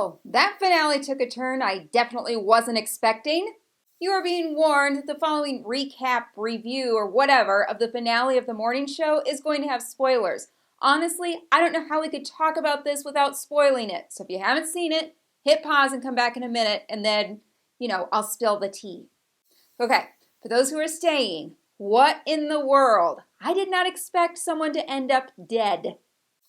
Well, that finale took a turn I definitely wasn't expecting. You are being warned that the following recap, review, or whatever of the finale of the morning show is going to have spoilers. Honestly, I don't know how we could talk about this without spoiling it. So if you haven't seen it, hit pause and come back in a minute, and then, I'll spill the tea. Okay, for those who are staying, what in the world? I did not expect someone to end up dead.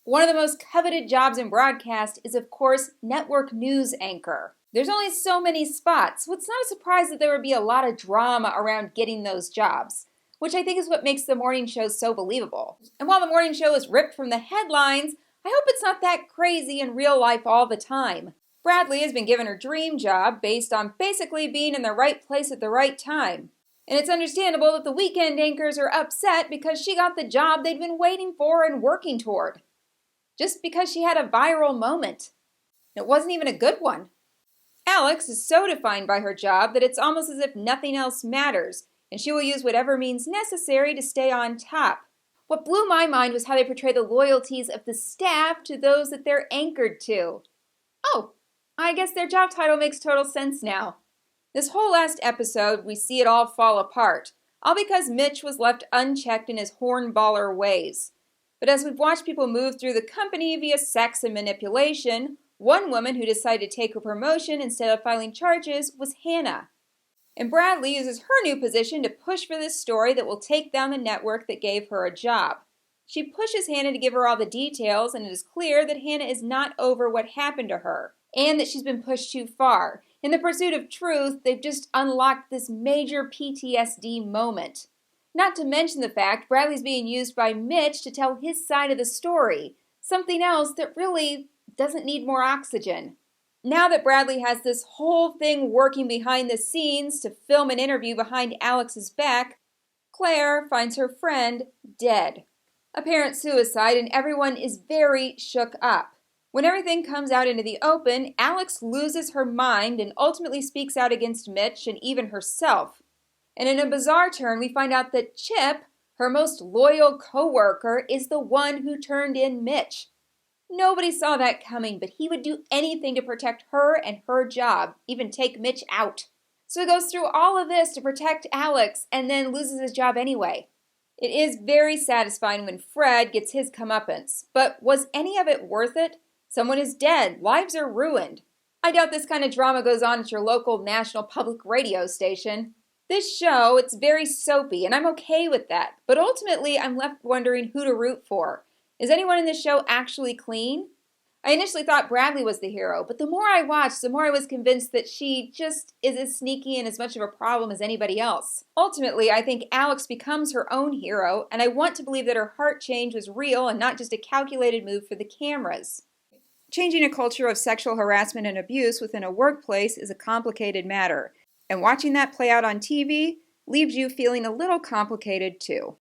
One of the most coveted jobs in broadcast is, of course, network news anchor. There's only so many spots, so it's not a surprise that there would be a lot of drama around getting those jobs, which I think is what makes the morning show so believable. And while the morning show is ripped from the headlines, I hope it's not that crazy in real life all the time. Bradley has been given her dream job based on basically being in the right place at the right time. And it's understandable that the weekend anchors are upset because she got the job they'd been waiting for and working toward. Just because she had a viral moment. It wasn't even a good one. Alex is so defined by her job that it's almost as if nothing else matters, and she will use whatever means necessary to stay on top. What blew my mind was how they portray the loyalties of the staff to those that they're anchored to. Oh, I guess their job title makes total sense now. This whole last episode, we see it all fall apart, all because Mitch was left unchecked in his hornballer ways. But as we've watched people move through the company via sex and manipulation, one woman who decided to take her promotion instead of filing charges was Hannah. And Bradley uses her new position to push for this story that will take down the network that gave her a job. She pushes Hannah to give her all the details, and it is clear that Hannah is not over what happened to her, and that she's been pushed too far. In the pursuit of truth, they've just unlocked this major PTSD moment. Not to mention the fact Bradley's being used by Mitch to tell his side of the story, something else that really doesn't need more oxygen. Now that Bradley has this whole thing working behind the scenes to film an interview behind Alex's back, Claire finds her friend dead. Apparent suicide, and everyone is very shook up. When everything comes out into the open, Alex loses her mind and ultimately speaks out against Mitch and even herself. And in a bizarre turn, we find out that Chip, her most loyal co-worker, is the one who turned in Mitch. Nobody saw that coming, but he would do anything to protect her and her job, even take Mitch out. So he goes through all of this to protect Alex and then loses his job anyway. It is very satisfying when Fred gets his comeuppance, but was any of it worth it? Someone is dead. Lives are ruined. I doubt this kind of drama goes on at your local national public radio station. This show, it's very soapy, and I'm okay with that. But ultimately, I'm left wondering who to root for. Is anyone in this show actually clean? I initially thought Bradley was the hero, but the more I watched, the more I was convinced that she just is as sneaky and as much of a problem as anybody else. Ultimately, I think Alex becomes her own hero, and I want to believe that her heart change was real and not just a calculated move for the cameras. Changing a culture of sexual harassment and abuse within a workplace is a complicated matter, and watching that play out on TV leaves you feeling a little complicated too.